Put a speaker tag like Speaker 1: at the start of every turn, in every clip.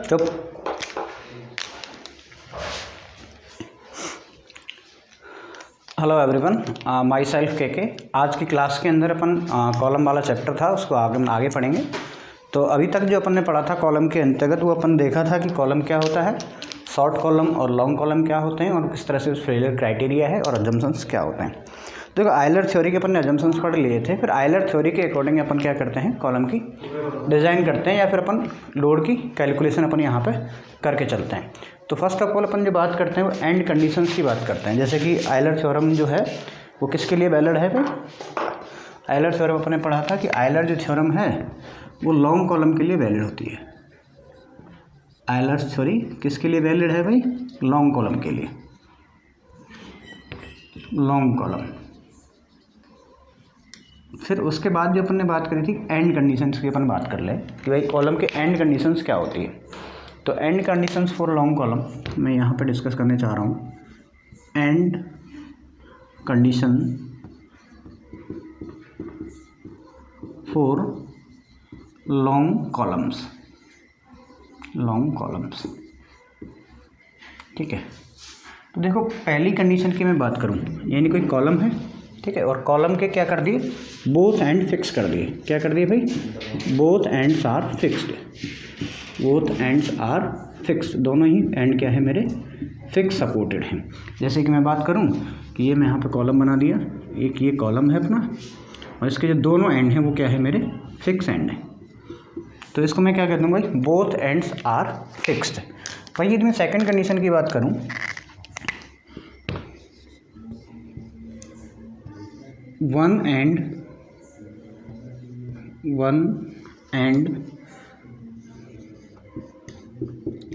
Speaker 1: चुप। Hello everyone, my self के। आज की क्लास के अंदर अपन कॉलम वाला चैप्टर था, उसको आगे पढ़ेंगे। तो अभी तक जो अपन ने पढ़ा था कॉलम के अंतर्गत, वो अपन देखा था कि कॉलम क्या होता है, शॉर्ट कॉलम और लॉन्ग कॉलम क्या होते हैं, और किस तरह से उस फेलियर क्राइटेरिया है, और अजम्पशंस क्या होते हैं। देखो, आयलर थ्योरी के अपन ने अजम्पशंस पढ़ लिए थे। फिर आयलर थ्योरी के अकॉर्डिंग अपन क्या करते हैं, कॉलम की डिज़ाइन करते हैं, या फिर अपन लोड की कैलकुलेशन अपन यहाँ पे करके चलते हैं। तो फर्स्ट ऑफ ऑल अपन जो बात करते हैं वो एंड कंडीशंस की बात करते हैं। जैसे कि आयलर थ्योरम जो है वो किसके लिए वैलिड है भाई? आयलर थ्योरम अपन ने पढ़ा था कि आयलर जो थ्योरम है वो लॉन्ग कॉलम के लिए वैलिड होती है। आयलर थ्योरी किसके लिए वैलिड है भाई? लॉन्ग कॉलम के लिए, लॉन्ग कॉलम। फिर उसके बाद जो अपन ने बात करी थी एंड कंडीशंस की, अपन बात कर ले कि भाई कॉलम के एंड कंडीशंस क्या होती है। तो and conditions for long column मैं यहाँ पे डिस्कस करने चाह रहा हूँ। And condition for long columns, long columns, ठीक है। तो देखो, पहली कंडीशन की मैं बात करूँ, यानी कोई कॉलम है, ठीक है, और कॉलम के क्या कर दिए, बोथ एंड फिक्स कर दिए। क्या कर दिए भाई? Both ends are fixed, both ends are fixed, दोनों ही एंड क्या है मेरे, फिक्स सपोर्टेड हैं। जैसे कि मैं बात करूं कि ये मैं यहाँ पे कॉलम बना दिया, एक ये कॉलम है अपना, और इसके जो दोनों एंड हैं वो क्या है मेरे, फिक्स एंड है। तो इसको मैं क्या कह दूँगा भाई, बोथ एंड्स आर फिक्स्ड। भाई यदि मैं सेकेंड कंडीशन की बात करूँ, one and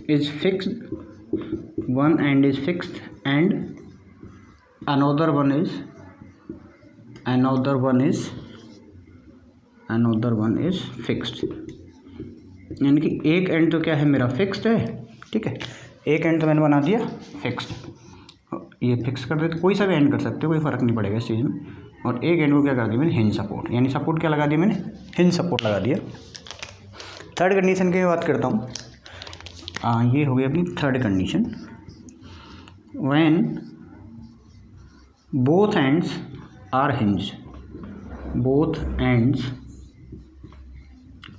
Speaker 1: is fixed, one end is fixed and another one is fixed। यानी कि एक एंड तो क्या है मेरा, फिक्स्ड है, ठीक है, एक एंड तो मैंने बना दिया फिक्स्ड, ये फिक्स कर देते, कोई सा भी एंड कर सकते हो, कोई फ़र्क नहीं पड़ेगा इस चीज़ में। और एक एंड को क्या कर दिया मैंने, हिंज सपोर्ट, यानी सपोर्ट क्या लगा दिया मैंने, हिंज सपोर्ट लगा दिया। थर्ड कंडीशन की बात करता हूँ, ये हो गई अपनी third condition. When both ends are hinged, both ends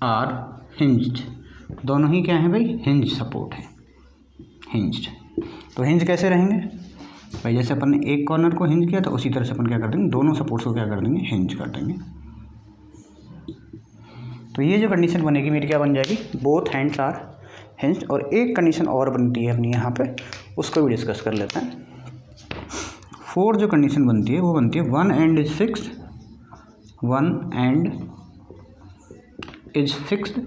Speaker 1: are hinged, दोनों ही क्या है भाई, हिंज सपोर्ट है, हिंज्ड। तो हिंज कैसे रहेंगे भाई? जैसे अपन ने एक कॉर्नर को हिंज किया, तो उसी तरह से अपन क्या कर देंगे, दोनों सपोर्ट्स को क्या कर देंगे, हिंज कर देंगे। तो ये जो कंडीशन बनेगी मेरी क्या बन जाएगी, बोथ हैंड्स आर हिंज। और एक कंडीशन और बनती है अपनी यहाँ पे, उसको भी डिस्कस कर लेते हैं। फोर्थ जो कंडीशन बनती है वो बनती है one and is fixed, one and is fixed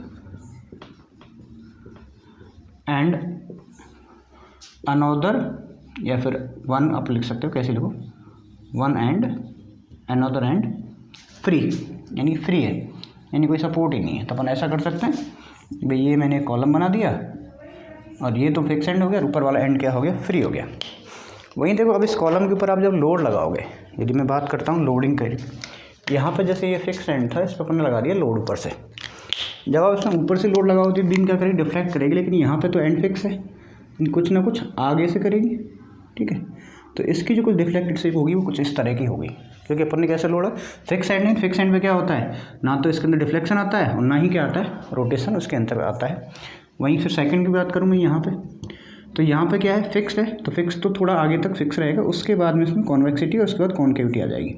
Speaker 1: and another, या फिर वन आप लिख सकते हो, कैसे लिखो, one and another and free, यानी फ्री है, यानी कोई सपोर्ट ही नहीं है। तो अपन ऐसा कर सकते हैं भाई, ये मैंने कॉलम बना दिया और ये तो फिक्स एंड हो गया, ऊपर वाला एंड क्या हो गया, फ्री हो गया। वहीं देखो, अब इस कॉलम के ऊपर आप जब लोड लगाओगे, यदि मैं बात करता हूँ लोडिंग करी, यहाँ पे जैसे ये फिक्स एंड था, इस पर अपन ने लगा दिया लोड ऊपर से। जब आप इसमें ऊपर से लोड लगाओगे तो बीम क्या करेगी, डिफ्लेक्ट करेगी, लेकिन यहाँ पे तो एंड फिक्स है, कुछ ना कुछ आगे से करेगी, ठीक है। तो इसकी जो कुछ डिफ्लेक्टेड शेप होगी वो कुछ इस तरह की होगी, क्योंकि अपन ने कैसे लोड़ा, फिक्स एंड है, फिक्स एंड में क्या होता है, ना तो इसके अंदर डिफ्लेक्शन आता है और ना ही क्या आता है, रोटेशन उसके अंदर आता है। वहीं फिर सेकंड की बात करूँ मैं यहाँ पे, तो यहाँ पे क्या है, फिक्स है, तो फिक्स तो थोड़ा आगे तक फिक्स रहेगा, उसके बाद में इसमें कॉन्वेक्सिटी और उसके बाद कॉन्केविटी आ जाएगी,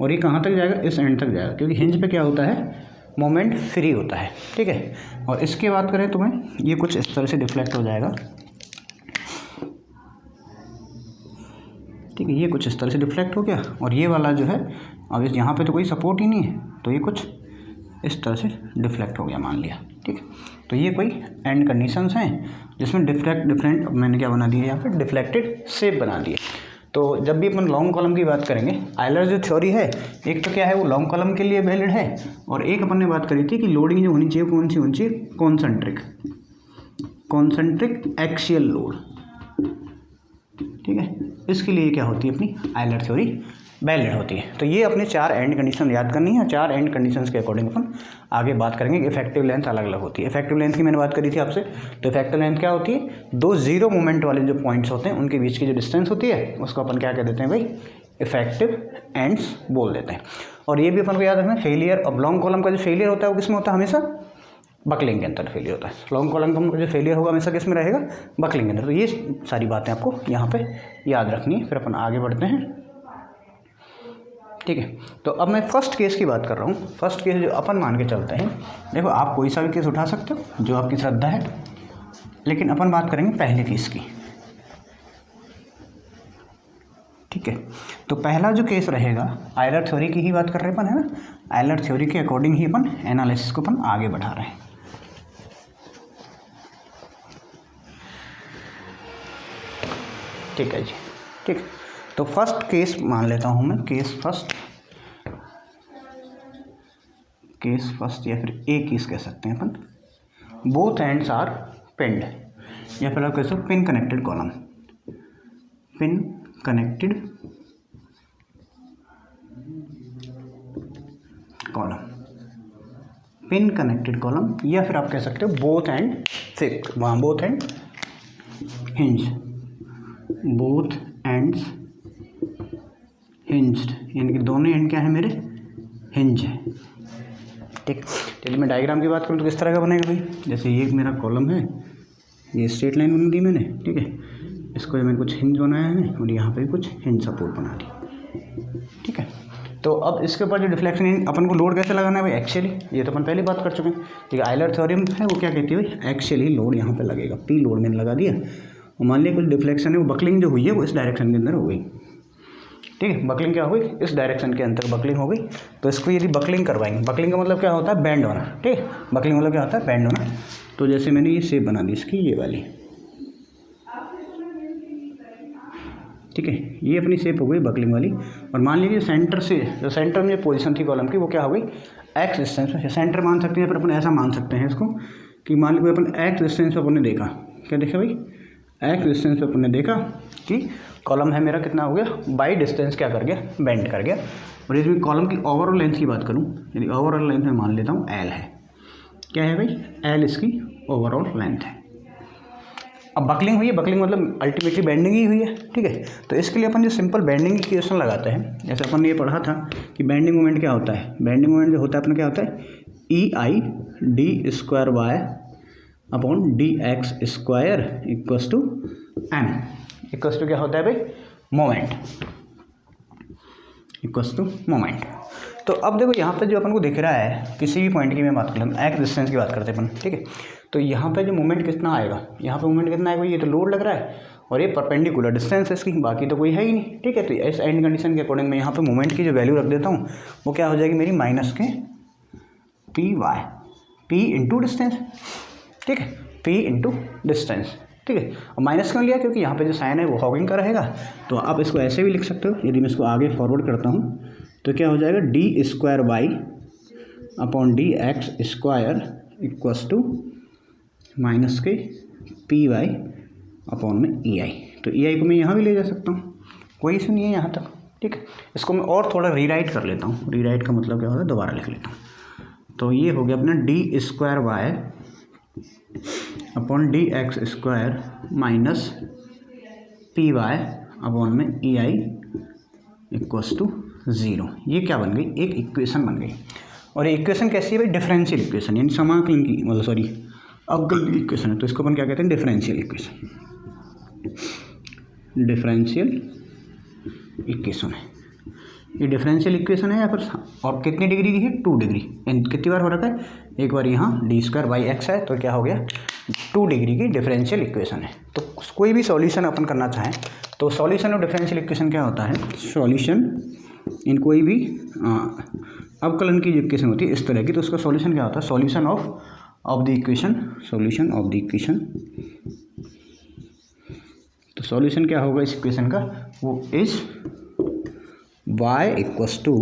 Speaker 1: और ये कहाँ तक जाएगा, इस एंड तक जाएगा, क्योंकि हिंज पे क्या होता है, मोमेंट फ्री होता है, ठीक है। और इसके बात करें तो मैं ये कुछ इस तरह से डिफ्लेक्ट हो जाएगा, ठीक है, ये कुछ इस तरह से डिफ्लेक्ट हो गया, और ये वाला जो है, अब इस यहाँ पे तो कोई सपोर्ट ही नहीं है, तो ये कुछ इस तरह से डिफ्लेक्ट हो गया, मान लिया, ठीक है। तो ये कोई एंड कंडीशंस हैं जिसमें डिफरेंट मैंने क्या बना दिया, यहाँ पे डिफ्लेक्टेड शेप बना दिए। तो जब भी अपन लॉन्ग कॉलम की बात करेंगे, आयलर जो थ्योरी है, एक तो क्या है वो लॉन्ग कॉलम के लिए वैलिड है, और एक अपन ने बात करी थी कि लोडिंग जो होनी चाहिए कौन सी होनी चाहिए, कॉन्सेंट्रिक एक्सियल लोड, ठीक है। इसके लिए क्या होती है अपनी आयलर थ्योरी वैलिड होती है। तो ये अपने 4 एंड कंडीशन याद करनी है। 4 एंड कंडीशंस के अकॉर्डिंग अपन आगे बात करेंगे कि इफेक्टिव लेंथ अलग अलग होती है। इफेक्टिव लेंथ की मैंने बात करी थी आपसे। तो इफेक्टिव लेंथ क्या होती है, 2 जीरो मोमेंट वाले जो पॉइंट्स होते हैं उनके बीच की जो डिस्टेंस होती है उसको अपन क्या कह देते हैं भाई, इफेक्टिव एंड्स बोल देते हैं। और ये भी अपन को याद रखना, फेलियर ऑफ लॉन्ग कॉलम का जो फेलियर होता है वो किसमें होता है, हमेशा बकलिंग के अंदर फेलियर होता है। लॉन्ग कॉलम का जो फेलियर होगा हमेशा किस में रहेगा, बकलिंग के अंदर। तो ये सारी बातें आपको यहाँ पे याद रखनी है। फिर अपन आगे बढ़ते हैं, ठीक है। तो अब मैं फर्स्ट केस की बात कर रहा हूँ। फर्स्ट केस जो अपन मान के चलते हैं, देखो आप कोई सा भी केस उठा सकते हो जो आपकी श्रद्धा है, लेकिन अपन बात करेंगे पहले केस की, ठीक है। तो पहला जो केस रहेगा, आयलर थ्योरी की ही बात कर रहे हैं अपन, है ना। आयलर थ्योरी के अकॉर्डिंग ही अपन एनालिसिस को अपन आगे बढ़ा रहे हैं। ठीक है जी, ठीक। तो फर्स्ट केस मान लेता हूँ मैं, केस फर्स्ट या फिर ए केस कह सकते हैं अपन। बोथ एंड्स आर पिन्ड, या फिर आप कह सकते हो pin connected column, pin connected column, pin connected column, या फिर आप कह सकते हो बोथ एंड फिक्स, वहाँ both and hinge, both ends hinged, यानी कि दोनों एंड क्या है मेरे, हिंज है, ठीक। चलिए मैं डायग्राम की बात करूँ तो किस तरह का बनेगा भाई, जैसे ये मेरा कॉलम है, ये स्ट्रेट लाइन बना दी मैंने, ठीक है। इसको मैंने कुछ हिंज बनाया है और यहाँ पे कुछ हिंज सपोर्ट बना दी, ठीक है। तो अब इसके ऊपर जो डिफ्लेक्शन अपन को लोड कैसे लगाना है भाई, एक्सियली, ये तो अपन पहले बात कर चुके हैं, ठीक है। आयलर थ्योरम है वो क्या कहती है भाई, एक्सियली लोड यहाँ पे लगेगा, पी लोड मैंने लगा दिया, और मान लिया कुछ डिफ्लेक्शन है, वो बकलिंग जो हुई है वो इस डायरेक्शन के अंदर हो गई, ठीक है। बकलिंग क्या हो गई, इस डायरेक्शन के अंदर बकलिंग हो गई। तो इसको यदि बकलिंग करवाएंगे, बकलिंग का मतलब क्या होता है, बैंड होना, ठीक है। बकलिंग मतलब क्या होता है, बैंड होना। तो जैसे मैंने ये शेप बना दी इसकी, ये वाली, ठीक है, ये अपनी शेप हो गई बकलिंग वाली। और मान लीजिए सेंटर से, जो सेंटर में पोजीशन थी कॉलम की, वो क्या हो गई, एक्स डिस्टेंस पे। सेंटर मान सकते हैं, फिर अपन ऐसा मान सकते हैं इसको कि मान लीजिए अपन एक्स डिस्टेंस पे अपन ने देखा, क्या देखा भाई, एक्स डिस्टेंस पे अपन ने देखा कि कॉलम है मेरा कितना हो गया, बाई डिस्टेंस क्या कर गया, बेंड कर गया। और यदि कॉलम की ओवरऑल लेंथ की बात करूँ, यदि ओवरऑल लेंथ में मान लेता हूँ एल है, क्या है भाई, एल इसकी ओवरऑल लेंथ है। अब बकलिंग हुई है, बकलिंग मतलब अल्टीमेटली बेंडिंग ही हुई है, ठीक है। तो इसके लिए अपन जो सिंपल बेंडिंग की इक्वेशन लगाते हैं, जैसे अपन ने ये पढ़ा था कि बेंडिंग मोमेंट क्या होता है, बेंडिंग मोमेंट जो होता है अपना क्या होता है, E I D square Y upon D X square equals to M, equals to क्या होता है भाई, मोमेंट, इक्वस टू मोमेंट। तो अब देखो यहाँ पे जो अपन को दिख रहा है, किसी भी पॉइंट की मैं बात कर लूँ, एक्स डिस्टेंस की बात करते हैं अपन, ठीक है। तो यहाँ पे जो मोमेंट कितना आएगा, यहाँ पे मोमेंट कितना आएगा, ये तो लोड लग रहा है और ये परपेंडिकुलर डिस्टेंस है इसकी, बाकी तो कोई है ही नहीं, ठीक है। तो इस एंड कंडीशन के अकॉर्डिंग मैं यहाँ पे मोमेंट की जो वैल्यू रख देता हूँ, वो क्या हो जाएगी मेरी, माइनस के P Y, P into distance, ठीक है, पी इंटू डिस्टेंस, ठीक है। और माइनस क्यों लिया, क्योंकि यहाँ पे जो साइन है वो हॉगिंग का रहेगा। तो आप इसको ऐसे भी लिख सकते हो, यदि मैं इसको आगे फॉरवर्ड करता हूँ तो क्या हो जाएगा, D square Y upon D X square equals to minus के पी वाई अपॉन में ई आई। तो ई आई को मैं यहाँ भी ले जा सकता हूँ, कोई इशू नहीं है यहाँ तक, ठीक है। इसको मैं और थोड़ा रीराइट कर लेता हूँ, रीराइट का मतलब क्या होता है, दोबारा लिख लेता हूँ। तो ये हो गया अपना D square Y upon D X square minus P Y upon में E I equals to zero. ये क्या बन गई, एक इक्वेशन बन गई। और ये इक्वेशन कैसी है भाई, डिफरेंशियल इक्वेशन, यानी समाकलन की, मतलब सॉरी अवकल की इक्वेशन है। तो इसको अपन क्या कहते हैं, डिफरेंशियल इक्वेशन, डिफरेंशियल इक्वेशन है ये, डिफरेंशियल इक्वेशन है। या फिर और कितनी डिग्री की है, 2 डिग्री, कितनी बार हो रखा है, एक बार यहाँ डी स्क्वायर बाई एक्स है, तो क्या हो गया 2 डिग्री की डिफरेंशियल इक्वेशन है। तो कोई भी सॉल्यूशन अपन करना चाहें तो सॉल्यूशन ऑफ डिफरेंशियल इक्वेशन क्या होता है, सॉल्यूशन इन कोई भी अवकलन की जो इक्वेशन होती है इस तरह की, तो उसका सॉल्यूशन क्या होता है, solution of the equation, solution of the equation. तो सॉल्यूशन क्या होगा इस इक्वेशन का, वो इज y इक्वस टू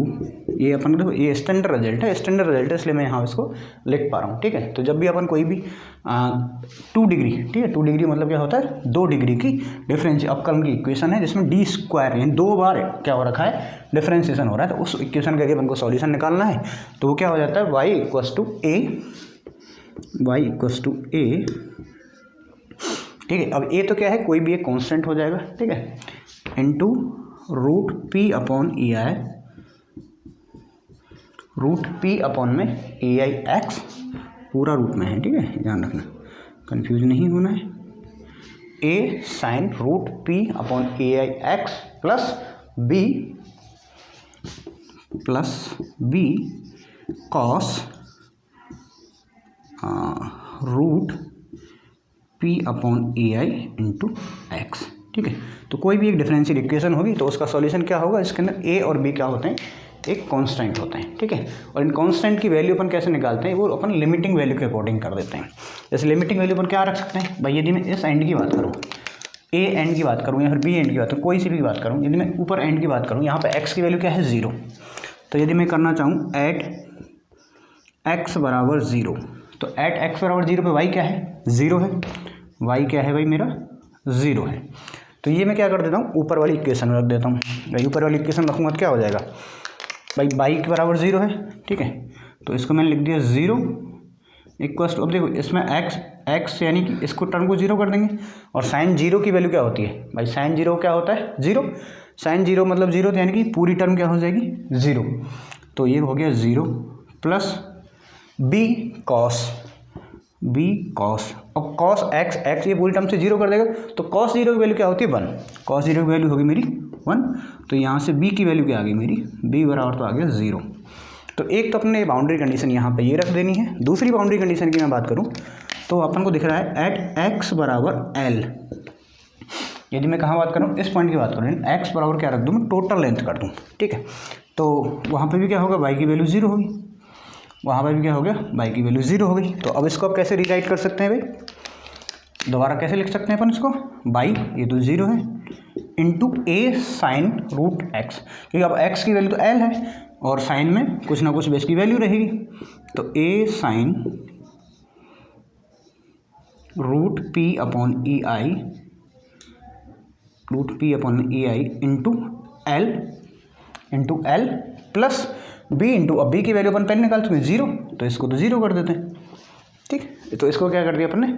Speaker 1: ये अपन देखो ये स्टैंडर्ड रिजल्ट है, स्टैंडर्ड रिजल्ट है, इसलिए मैं यहाँ इसको लिख पा रहा हूँ। ठीक है, तो जब भी अपन कोई भी 2 डिग्री, ठीक है 2 डिग्री मतलब क्या होता है 2 डिग्री की डिफरेंस अवकलन की इक्वेशन है जिसमें डी स्क्वायर यानी 2 बार क्या हो रखा है डिफरेंशिएशन हो रहा है, तो उस इक्वेशन का अपन को सॉल्यूशन निकालना है। तो वो क्या हो जाता है y इक्वस टू ए। ठीक है, अब ए तो क्या है कोई भी एक कांस्टेंट हो जाएगा, ठीक है, into root P upon E आई, रूट पी अपॉन में ए आई एक्स पूरा रूट में है। ठीक है, ध्यान रखना कंफ्यूज नहीं होना है। A sine root P upon A I X plus B cos root P upon A I into X. ठीक है, तो कोई भी एक डिफरेंशियल इक्वेशन होगी तो उसका सॉल्यूशन क्या होगा, इसके अंदर ए और बी क्या होते हैं एक कांस्टेंट होते हैं। ठीक है, और इन कांस्टेंट की वैल्यू अपन कैसे निकालते हैं, वो अपन लिमिटिंग वैल्यू के अकॉर्डिंग कर देते हैं। जैसे लिमिटिंग वैल्यू अपन क्या रख सकते हैं भाई, यदि मैं इस एंड की बात करूँ, ए एंड की बात करूँ या फिर बी एंड की बात करूँ, कोई सी भी बात करूँ, यदि मैं ऊपर एंड की बात करूँ, यहाँ पे एक्स की वैल्यू क्या है 0, तो यदि मैं करना चाहूँ एट एक्स बराबर 0, तो एट एक्स बराबर 0 पे वाई क्या है 0 है, वाई क्या है भाई मेरा 0 है। तो ये मैं क्या कर देता हूँ ऊपर वाली इक्वेशन में रख देता हूँ भाई, ऊपर वाली इक्वेशन रखूँगा तो क्या हो जाएगा भाई वाई के बराबर 0 है। ठीक है, तो इसको मैंने लिख दिया 0 इक्वल्स टू, अब देखो इसमें एक्स यानी कि इसको टर्म को 0 कर देंगे, और साइन 0 की वैल्यू क्या होती है भाई, साइन 0 क्या होता है 0, साइन 0 मतलब 0, तो यानी कि पूरी टर्म क्या हो जाएगी 0, तो ये हो गया 0 प्लस बी कॉस और कॉस एक्स ये पूरी टर्म से 0 कर देगा, तो कॉस 0 की वैल्यू क्या होती है 1, कॉस 0 की वैल्यू होगी मेरी 1, तो यहाँ से b की वैल्यू क्या आ गई मेरी, b बराबर तो आ गया 0। तो एक तो अपने बाउंड्री कंडीशन यहाँ पे ये रख देनी है। दूसरी बाउंड्री कंडीशन की मैं बात करूँ तो अपन को दिख रहा है एट एक्स बराबर l, यदि मैं कहाँ बात करूँ इस पॉइंट की बात करूँ, एक्स बराबर क्या रख दूँ मैं टोटल लेंथ कर दूँ। ठीक है, तो वहाँ पर भी क्या होगा y की वैल्यू 0 होगी, वहाँ पर भी क्या हो गया y की वैल्यू 0 हो गई। तो अब इसको आप कैसे रीराइट कर सकते हैं भाई, दोबारा कैसे लिख सकते हैं अपन इसको, y ये तो 0 है इंटू ए साइन रूट एक्स, क्योंकि अब x की वैल्यू तो l है और साइन में कुछ ना कुछ बेस की वैल्यू रहेगी, तो a sine root P upon E I into L plus b into, अब b की वैल्यू अपन पहले निकाल चुके हैं 0, तो इसको तो 0 कर देते हैं। ठीक, तो इसको क्या कर दिया अपन ने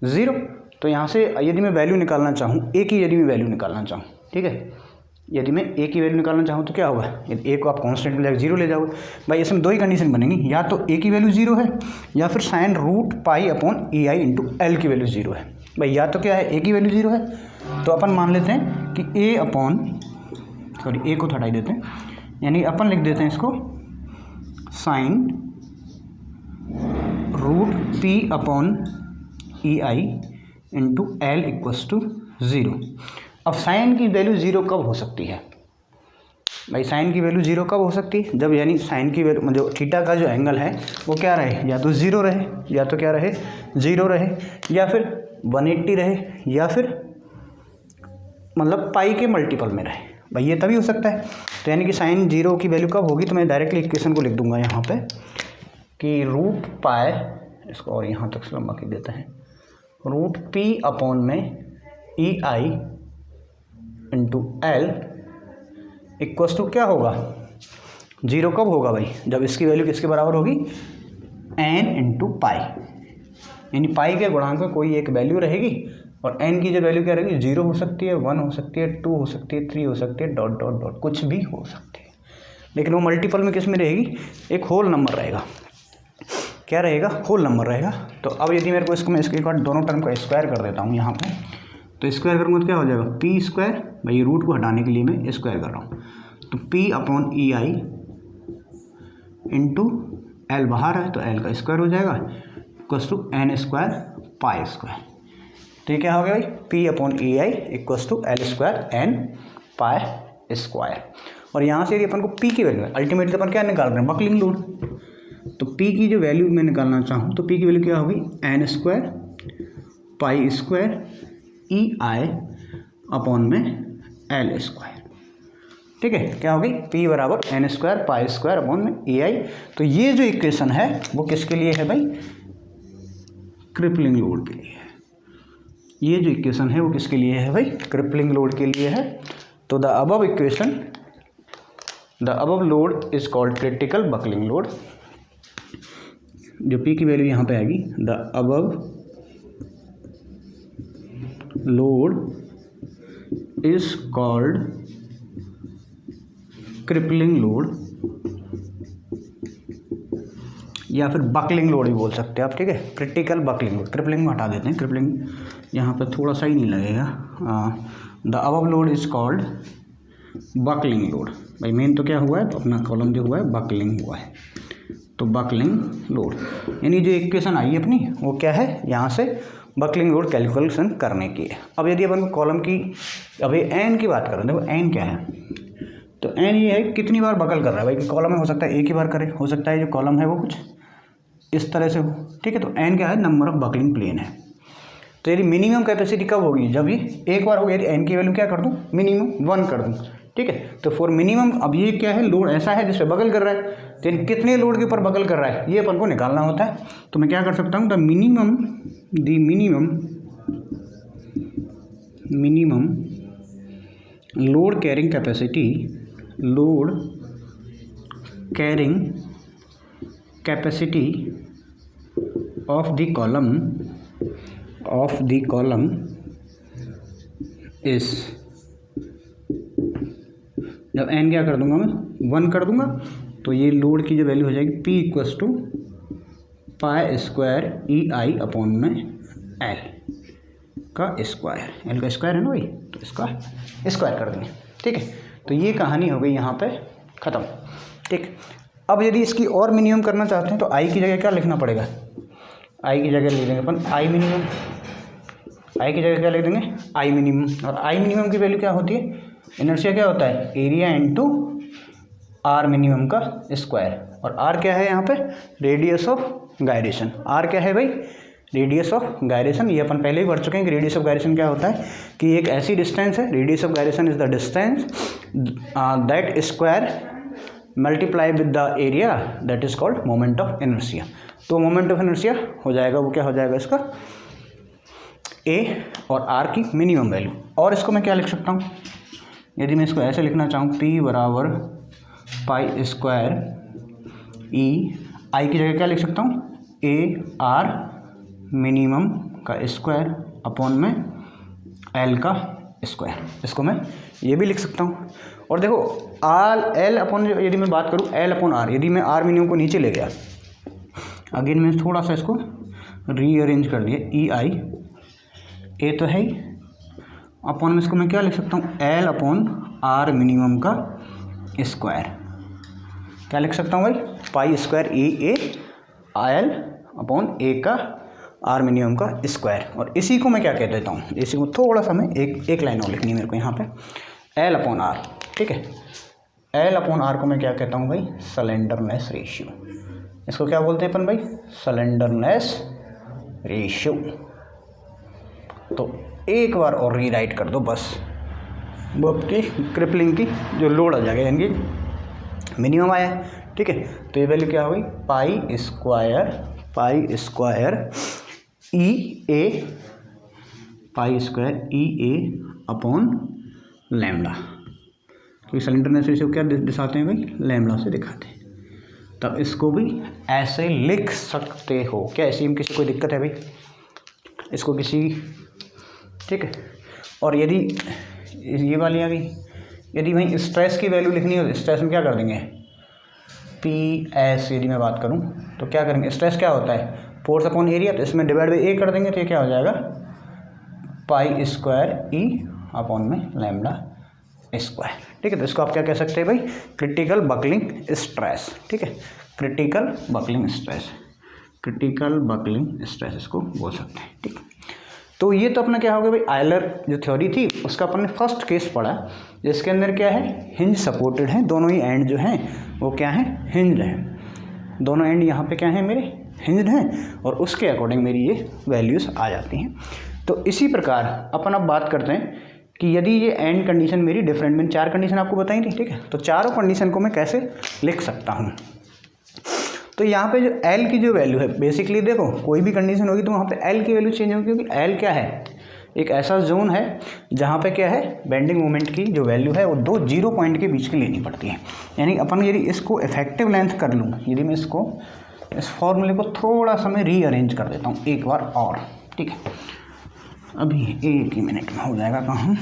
Speaker 1: 0। तो यहाँ से यदि मैं वैल्यू निकालना चाहूँ a की, यदि मैं वैल्यू निकालना चाहूँ, ठीक है, यदि मैं a की वैल्यू निकालना चाहूँ तो क्या होगा, यदि a को आप कांस्टेंट में 0 ले जाओगे भाई, इसमें 2 ही कंडीशन बनेंगी, या तो a की वैल्यू 0 है या फिर sign root pi upon A I into L की वैल्यू 0 है भाई, या तो क्या है a की वैल्यू 0 है, तो अपन मान लेते हैं कि a को तो हटाई देते हैं, यानी अपन लिख देते हैं इसको sine root P upon E I into L equals to 0। अब साइन की वैल्यू 0 कब हो सकती है भाई, साइन की वैल्यू 0 कब हो सकती है, जब यानी साइन की वैल्यू जो थीटा का जो एंगल है वो क्या रहे, या तो 0 रहे, या तो क्या रहे 0 रहे, या फिर 180 रहे, या फिर मतलब पाई के मल्टीपल में रहे भाई, ये तभी हो सकता है। तो यानी कि साइन 0 की वैल्यू कब होगी, तो मैं डायरेक्टली इक्वेशन को लिख दूंगा यहाँ पे कि रूट पाई, इसको और यहाँ तक लंबा कर देते हैं, रूट पी अपॉन में E I into L equals to क्या होगा 0 कब होगा भाई, जब इसकी वैल्यू किसके बराबर होगी n इंटू पाई, यानी पाई के गुणांक में कोई एक वैल्यू रहेगी और n की जो वैल्यू क्या रहेगी 0 हो सकती है, 1 हो सकती है, 2 हो सकती है, 3 हो सकती है, डॉट डॉट डॉट कुछ भी हो सकती है, लेकिन वो मल्टीपल में किस में रहेगी, एक होल नंबर रहेगा, क्या रहेगा होल नंबर रहेगा। तो अब यदि मेरे को इसको मैं इसके एक बार दोनों टर्म का स्क्वायर कर देता हूँ यहाँ पे, तो स्क्वायर करूँगा तो क्या हो जाएगा पी स्क्वायर, भाई रूट को हटाने के लिए मैं स्क्वायर कर रहा हूँ, तो P upon E I into L बाहर है तो एल का स्क्वायर हो जाएगा equals to N square pi square. तो ये क्या हो गया भाई P upon E I equals to L square N pi square. और यहाँ से यदि अपन को पी की वैल्यू है, अल्टीमेटली अपन क्या निकाल रहे हैं बकलिंग लोड, तो पी की जो वैल्यू मैं निकालना चाहूँ तो पी की वैल्यू क्या होगी N square pi square E I upon में एल स्क्वायर। ठीक है, क्या होगी, P बराबर n² पाई स्क्वायर अपॉन में AI। तो ये जो इक्वेशन है वो किसके लिए है भाई, क्रिपलिंग लोड के लिए। ये जो इक्वेशन है वो किसके लिए है भाई, क्रिपलिंग लोड के लिए है। तो the above equation, the above load is called critical buckling load. जो P की वैल्यू यहाँ पे आएगी, the above load is called crippling load या फिर बकलिंग लोड भी बोल सकते हैं आप, ठीक है, क्रिटिकल बकलिंग लोड। क्रिपलिंग में हटा देते हैं, क्रिपलिंग यहाँ पे थोड़ा सा ही नहीं लगेगा। The above load is called buckling load. भाई मेन तो क्या हुआ है, अपना कॉलम जो हुआ है बकलिंग हुआ है, तो बकलिंग लोड यानी जो इक्वेशन आई है अपनी वो क्या है, यहाँ से बकलिंग लोड कैलकुलेशन करने की है। अब यदि अपन को कॉलम की, अभी एन की बात करें, देखो एन क्या है, तो एन ये है कितनी बार बकल कर रहा है भाई, कि कॉलम में हो सकता है एक ही बार करे, हो सकता है जो कॉलम है वो कुछ इस तरह से हो, ठीक है। तो एन क्या है, नंबर ऑफ बकलिंग प्लेन है। तो यदि मिनिमम कैपेसिटी कब होगी, जब ये एक बार होगी, यदि एन की वैल्यू क्या कर दूँ, मिनिमम 1 कर दूँ, ठीक है। तो फॉर मिनिमम, अब ये क्या है, लोड ऐसा है जिसपे बकल कर रहा है, तो कितने लोड के ऊपर बकल कर रहा है ये अपन को निकालना होता है। तो मैं क्या कर सकता हूँ, the minimum load carrying capacity of the column इस, जब एन क्या कर दूंगा मैं 1 कर दूंगा, तो ये लोड की जो वैल्यू हो जाएगी P = पाई स्क्वायर EI अपॉन में L का स्क्वायर। L का स्क्वायर है ना भाई, तो इसका स्क्वायर कर देंगे, ठीक है। तो ये कहानी हो गई यहाँ पे ख़त्म, ठीक। अब यदि इसकी और मिनिमम करना चाहते हैं तो I की जगह क्या लिखना पड़ेगा, I की जगह लिख देंगे अपन I मिनिमम, I की जगह क्या लिख देंगे, I मिनिमम। और I मिनिमम की वैल्यू क्या होती है, इनर्शिया क्या होता है, एरिया इंटू R मिनिमम का स्क्वायर। और R क्या है यहाँ पे, रेडियस ऑफ गायरेशन। R क्या है भाई, रेडियस ऑफ गायरेशन। ये अपन पहले ही पढ़ चुके हैं कि रेडियस ऑफ गायरेशन क्या होता है, कि एक ऐसी डिस्टेंस है, radius of gyration is the distance that square multiply with the area that is called moment of inertia. तो मोमेंट ऑफ इनर्शिया हो जाएगा, वो क्या हो जाएगा इसका, A और R की मिनिमम वैल्यू। और इसको मैं क्या लिख सकता हूँ, यदि मैं इसको ऐसे लिखना चाहूँ, P बराबर पाई स्क्वायर I की जगह क्या लिख सकता हूँ, AR मिनिमम का स्क्वायर अपॉन में L का स्क्वायर। इसको मैं ये भी लिख सकता हूँ। और देखो L अपॉन, यदि मैं बात करूँ L अपॉन R, यदि मैं R मिनिमम को नीचे ले गया, अगेन मैं थोड़ा सा इसको रीअरेंज कर दिया, EI A तो है ही, अपॉन में इसको मैं क्या लिख सकता हूँ, L अपॉन R मिनिमम का स्क्वायर। क्या लिख सकता हूँ भाई, pi square EAL upon A का R मिनिमम का स्क्वायर। और इसी को मैं क्या कह देता हूँ, इसी को थोड़ा सा मैं एक लाइन और लिखनी है मेरे को यहाँ पे, L अपॉन R, ठीक है। L अपॉन R को मैं क्या कहता हूँ भाई, स्लेंडरनेस रेशियो। इसको क्या बोलते हैं अपन भाई, स्लेंडरनेस रेशियो। तो एक बार और रीराइट कर दो बस, वो आपकी क्रिपलिंग की जो लोड आ जाएगा, यानी मिनिमम आया है, ठीक है। तो ये वैल्यू क्या हुई, pi square EA upon lambda. तो सिलेंडरनेस रेशियो क्या दिखाते हैं भाई, लैम्डा से दिखाते हैं। तब इसको भी ऐसे लिख सकते हो क्या, ऐसे में किसी कोई दिक्कत है भाई, इसको किसी, ठीक है। और यदि ये वाली आ गई, यदि भाई स्ट्रेस की वैल्यू लिखनी हो, स्ट्रेस में क्या कर देंगे, PS। यदि मैं बात करूं तो क्या करेंगे, स्ट्रेस क्या होता है, फोर्स अपॉन एरिया, तो इसमें डिवाइड बाई A कर देंगे, तो ये क्या हो जाएगा, पाई स्क्वायर E अपॉन में लैम्डा स्क्वायर, ठीक है। तो इसको आप क्या कह सकते हैं भाई, क्रिटिकल बकलिंग स्ट्रेस, ठीक है, क्रिटिकल बकलिंग स्ट्रेस इसको बोल सकते हैं, ठीक। तो ये तो अपना क्या हो गया भाई, आयलर जो थ्योरी थी उसका अपन ने फर्स्ट केस पढ़ा, जिसके अंदर क्या है, हिंज सपोर्टेड है, दोनों ही एंड जो हैं वो क्या है, हिंज हैं। दोनों एंड यहाँ पे क्या है मेरे, हिंज्ड हैं, और उसके अकॉर्डिंग मेरी ये वैल्यूज़ आ जाती हैं। तो इसी प्रकार अपन अब बात करते हैं कि यदि ये एंड कंडीशन मेरी डिफरेंट, मैंने 4 कंडीशन आपको बताई थी, ठीक है। तो चारों कंडीशन को मैं कैसे लिख सकता हूँ। तो यहाँ पे जो एल की जो वैल्यू है, बेसिकली देखो कोई भी कंडीशन होगी तो वहाँ पे एल की वैल्यू चेंज होगी, क्योंकि एल क्या है, एक ऐसा जोन है जहाँ पे क्या है, बेंडिंग मोमेंट की जो वैल्यू है वो 2 0 पॉइंट के बीच की लेनी पड़ती है। यानी अपन यदि इसको इफेक्टिव लेंथ कर लूँ, यदि मैं इसको इस फॉर्मूले को थोड़ा सा मैं रीअरेंज कर देता हूँ एक बार और, ठीक है। अभी 1 ही मिनट में हो जाएगा काम।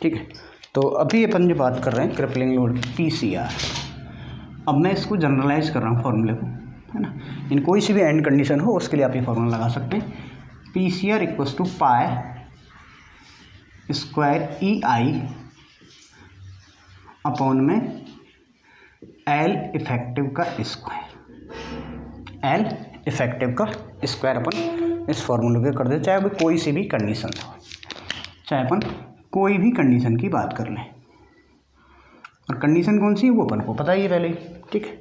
Speaker 1: ठीक है, तो अभी अपन जो बात कर रहे हैं क्रिपलिंग लोड की, पीसीआर। अब मैं इसको जनरलाइज कर रहा हूँ फॉर्मूले को, है ना। इन कोई सी भी एंड कंडीशन हो उसके लिए आप ये फार्मूला लगा सकते हैं। PCR equals to pi square E I upon में एल इफेक्टिव का स्क्वायर, एल इफेक्टिव का स्क्वायर अपन इस फॉर्मूले के कर दे, चाहे वो कोई सी भी कंडीशन हो, चाहे अपन कोई भी कंडीशन की बात कर लें। और कंडीशन कौन सी है वो अपन को पता ही है पहले ही, ठीक है।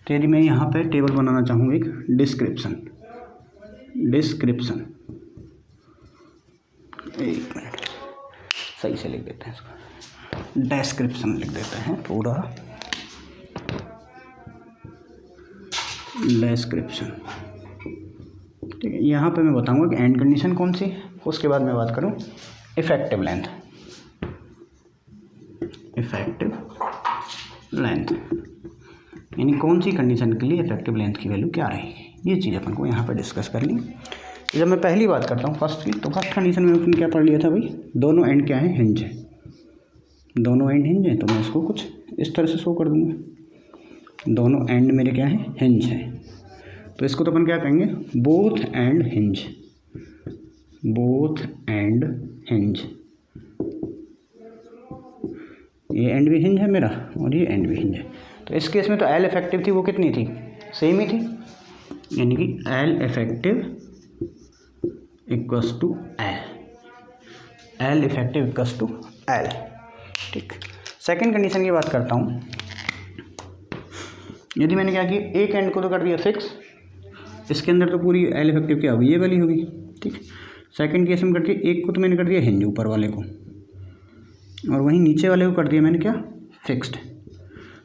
Speaker 1: तो यदि मैं यहाँ पे टेबल बनाना चाहूँ, एक डिस्क्रिप्शन, एक मिनट सही से लिख देते हैं इसको, डिस्क्रिप्शन लिख देते हैं पूरा, डिस्क्रिप्शन, ठीक है। यहाँ पे मैं बताऊँगा कि एंड कंडीशन कौन सी है, उसके बाद मैं बात करूँ इफेक्टिव लेंथ, यानी कौन सी कंडीशन के लिए इफेक्टिव लेंथ की वैल्यू क्या रहेगी, ये चीज़ अपन को यहाँ पर डिस्कस कर ली। जब मैं पहली बात करता हूँ फर्स्ट की, तो फर्स्ट कंडीशन में अपन क्या पढ़ लिया था भाई, दोनों एंड क्या है, हिंज है, दोनों एंड हिंज है। तो मैं इसको कुछ इस तरह से शो कर दूँगा, दोनों एंड मेरे क्या है, हिंज है। तो इसको तो अपन क्या कहेंगे, both and hinge, both and hinge. ये एंड भी हिंज है मेरा और ये एंड भी हिंज है। तो इस केस में तो एल इफेक्टिव थी वो कितनी थी, सेम ही थी, यानी कि L effective equals to L, L effective equals to L, ठीक। सेकंड कंडीशन की बात करता हूँ। यदि मैंने क्या किया, एक एंड को तो कर दिया फिक्स, इसके अंदर तो पूरी एल इफेक्टिव क्या होगी, ये वाली होगी, ठीक। सेकंड केस में कर दिया, एक को तो मैंने कर दिया हिंज ऊपर वाले को, और वहीं नीचे वाले को कर दिया मैंने क्या, फिक्स्ड।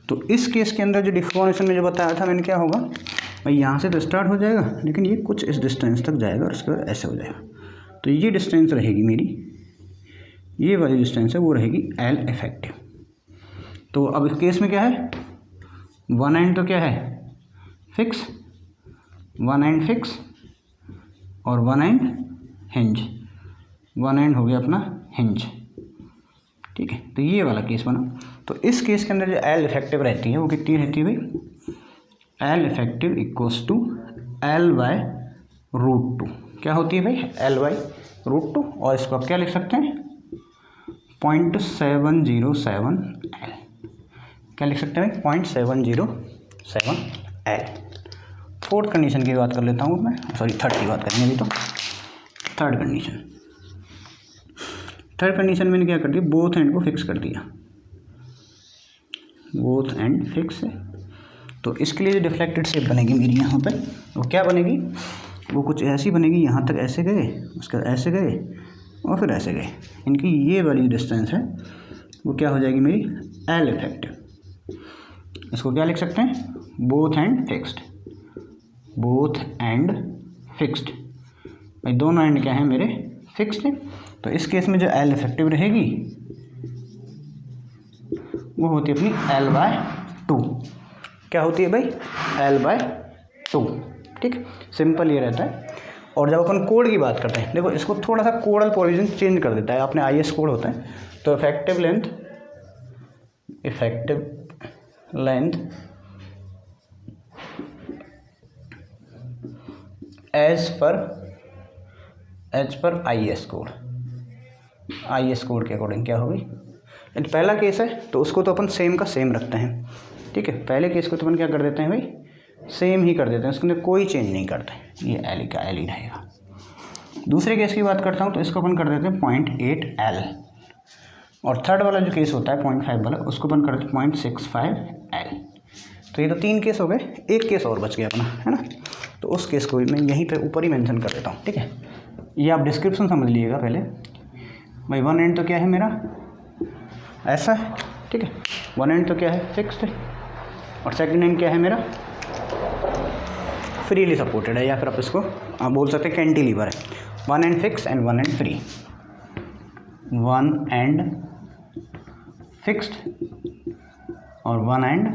Speaker 1: तो इस केस के अंदर जो डिफॉर्मेशन में जो बताया था मैंने, क्या होगा भाई, यहाँ से तो स्टार्ट हो जाएगा लेकिन ये कुछ इस डिस्टेंस तक जाएगा और उसके बाद ऐसे हो जाएगा। तो ये डिस्टेंस रहेगी मेरी, ये वाली डिस्टेंस है वो रहेगी एल इफेक्टिव। तो अब इस केस में क्या है, वन एंड तो क्या है फिक्स, वन एंड फिक्स और one and hinge, one and हो गया अपना हिंज, ठीक है। तो ये वाला केस बना। तो इस केस के अंदर जो एल इफेक्टिव रहती है वो कितनी रहती है भाई, L effective equals to L by root 2। क्या होती है भाई, एल बाय रूट 2, और इसको आप क्या लिख सकते हैं, 0.707 एल। क्या लिख सकते हैं भाई, 0.707 एल। फोर्थ कंडीशन की बात कर लेता हूँ मैं, सॉरी थर्ड की बात करेंगे अभी। तो थर्ड कंडीशन मैंने क्या कर दिया, बोथ एंड को फिक्स कर दिया, बोथ एंड फिक्स है। तो इसके लिए जो डिफ्लेक्टेड शेप बनेगी मेरी यहाँ पर, वो क्या बनेगी, वो कुछ ऐसी बनेगी, यहाँ तक ऐसे गए, उसके बाद ऐसे गए और फिर ऐसे गए। इनकी ये वाली डिस्टेंस है वो क्या हो जाएगी मेरी, एल इफेक्टिव। इसको क्या लिख सकते हैं, both and fixed, both and fixed. भाई दोनों एंड क्या है मेरे, फिक्स्ड है। तो इस केस में जो एल इफेक्टिव रहेगी वो होती है अपनी एल बाय 2। क्या होती है भाई, एल बाय 2, ठीक। सिंपल ये रहता है। और जब अपन कोड की बात करते हैं, देखो इसको थोड़ा सा कोडल प्रोविजन चेंज कर देता है, अपने IS कोड होता है। तो इफेक्टिव लेंथ एज पर IS कोड, IS कोड के अकॉर्डिंग क्या होगी। पहला केस है तो उसको तो अपन सेम का सेम रखते हैं, ठीक है। पहले केस को तो अपन क्या कर देते हैं भाई, सेम ही कर देते हैं, उसके अंदर कोई चेंज नहीं करते, ये एल का एल ही रहेगा। दूसरे केस की बात करता हूँ तो इसको अपन कर देते हैं 0.8 L, और थर्ड वाला जो केस होता है 0.5 वाला उसको अपन कर देते हैं 0.65 L। तो ये तो 3 केस हो गए, एक केस और बच गया अपना, है ना। तो उस केस को भी मैं यहीं पे ऊपर ही मेंशन कर देता हूँ, ठीक है। ये आप डिस्क्रिप्शन समझ लीजिएगा पहले भाई। वन एंड तो क्या है मेरा, ऐसा है, ठीक है। वन एंड तो क्या है, फिक्स्ड है, और सेकंड एंड क्या है मेरा, फ्रीली सपोर्टेड है, या फिर आप इसको आप बोल सकते हैं कैंटिलीवर है। One and fix and one and free, one and fixed और वन एंड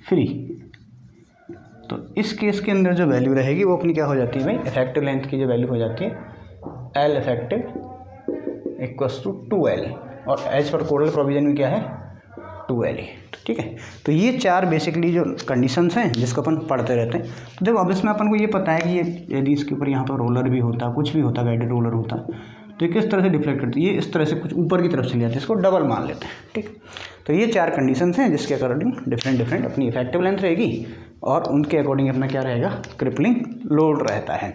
Speaker 1: फ्री। तो इस केस के अंदर जो वैल्यू रहेगी वो अपनी क्या हो जाती है भाई, इफेक्टिव लेंथ की जो वैल्यू हो जाती है L effective equals to 2L, और एज पर कोडल प्रोविजन में क्या है 2L ही, ठीक है। तो ये 4 बेसिकली जो कंडीशंस हैं जिसको अपन पढ़ते रहते हैं। तो देखो अब इसमें अपन को ये पता है कि ये यदि इसके ऊपर यहाँ पर रोलर भी होता, कुछ भी होता, गाइडेड रोलर होता, तो ये किस तरह से डिफ्लेक्ट करती है, ये इस तरह से कुछ ऊपर की तरफ चली जाती है, इसको डबल मान लेते हैं, ठीक। तो ये 4 कंडीशंस हैं जिसके अकॉर्डिंग डिफरेंट डिफरेंट अपनी इफेक्टिव लेंथ रहेगी, और उनके अकॉर्डिंग अपना क्या रहेगा, क्रिपलिंग लोड रहता है।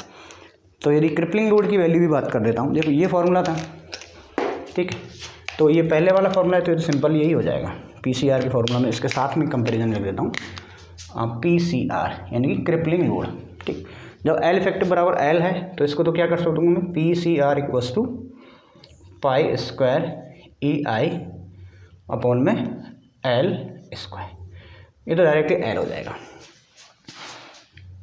Speaker 1: तो यदि क्रिपलिंग लोड की वैल्यू भी बात कर देता हूँ, देखो ये फॉर्मूला था, ठीक है। तो ये पहले वाला फॉर्मूला है तो सिंपल यही हो जाएगा, PCR के फॉर्मूला में इसके साथ में कंपेरिजन लिख देता हूँ, PCR यानी कि क्रिपलिंग लोड, ठीक। जब L इफेक्टिव बराबर L है तो इसको तो क्या कर सकता हूँ मैं, PCR equals to pi square EI upon में L स्क्वायर, ये तो डायरेक्टली L हो जाएगा।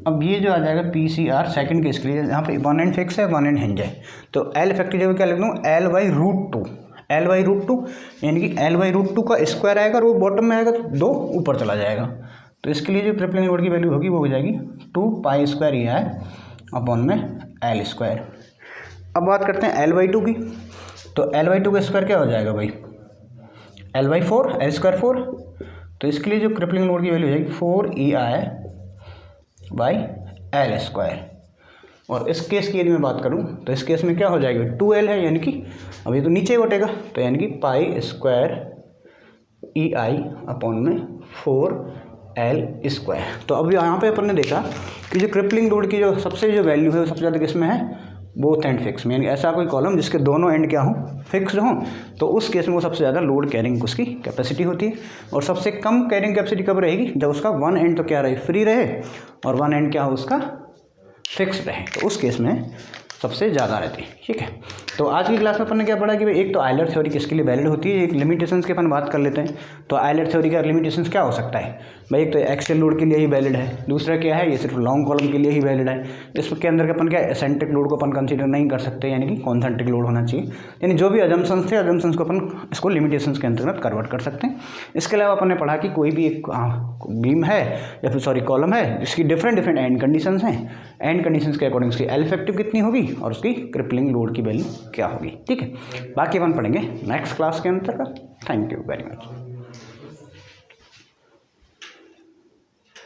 Speaker 1: अब ये जो आ जाएगा PCR सेकंड केस के लिए, यहाँ पे वन एंड फिक्स है, वन एंड हिंज है, तो L इफेक्टिव जगह क्या लिख दूँ, L/√2, L/√2 यानी कि L/√2 का स्क्वायर आएगा और वो बॉटम में आएगा तो 2 ऊपर चला जाएगा। तो इसके लिए जो क्रिपलिंग लोड की वैल्यू होगी वो हो जाएगी 2 पाई स्क्वायर EI अपॉन में L स्क्वायर। अब बात करते हैं L/2 की, तो L/2 का स्क्वायर क्या हो जाएगा भाई, L/4, L स्क्वायर 4। तो इसके लिए जो क्रिपलिंग लोड की वैल्यू हो जाएगी 4 EI बाई L स्क्वायर। और इस केस की यदि मैं बात करूं तो इस केस में क्या हो जाएगा, 2L है, यानी कि अब ये तो नीचे घटेगा, तो यानी कि पाई स्क्वायर EI अपॉन में 4L स्क्वायर। तो अब यहाँ पे अपन ने देखा कि जो क्रिपलिंग लोड की जो सबसे जो वैल्यू है वो सबसे ज़्यादा किस में है, बोथ एंड फिक्स में, यानी ऐसा कोई कॉलम जिसके दोनों एंड क्या हों, फिक्स्ड हों, तो उस केस में वो सबसे ज़्यादा लोड कैरिंग उसकी कैपेसिटी होती है। और सबसे कम कैरिंग कैपेसिटी कब रहेगी, जब उसका वन एंड तो क्या रहे, फ्री रहे, और वन एंड क्या हो उसका फिक्स रहे, तो उस केस में सबसे ज़्यादा रहती है, ठीक है। तो आज की क्लास में अपन ने क्या पढ़ा कि भाई एक तो आयलर थ्योरी किसके लिए वैलिड होती है, एक लिमिटेशंस के अपन बात कर लेते हैं। तो आयलर थ्योरी का लिमिटेशंस क्या हो सकता है भाई, एक तो एक्सियल लोड के लिए ही वैलिड है, दूसरा क्या है ये सिर्फ लॉन्ग कॉलम के लिए ही वैलिड है। इसके अंदर अपन क्या एसेंट्रिक लोड को अपन कंसीडर नहीं कर सकते, यानी कि कॉन्सेंट्रिक लोड होना चाहिए, यानी जो भी अजम्पशंस थे अजम्पशंस को अपन इसको लिमिटेशंस के अंतर्गत कन्वर्ट कर सकते हैं। इसके अलावा अपन ने पढ़ा कि कोई भी एक बीम है या फिर सॉरी कॉलम है जिसकी डिफरेंट डिफरेंट एंड कंडीशंस हैं, एंड कंडीशंस के अकॉर्डिंग उसकी L इफेक्टिव कितनी होगी और उसकी क्रिपलिंग लोड की वैल्यू क्या होगी, ठीक है। बाकी अपन पढ़ेंगे नेक्स्ट क्लास के अंतर्गत। Thank you very much.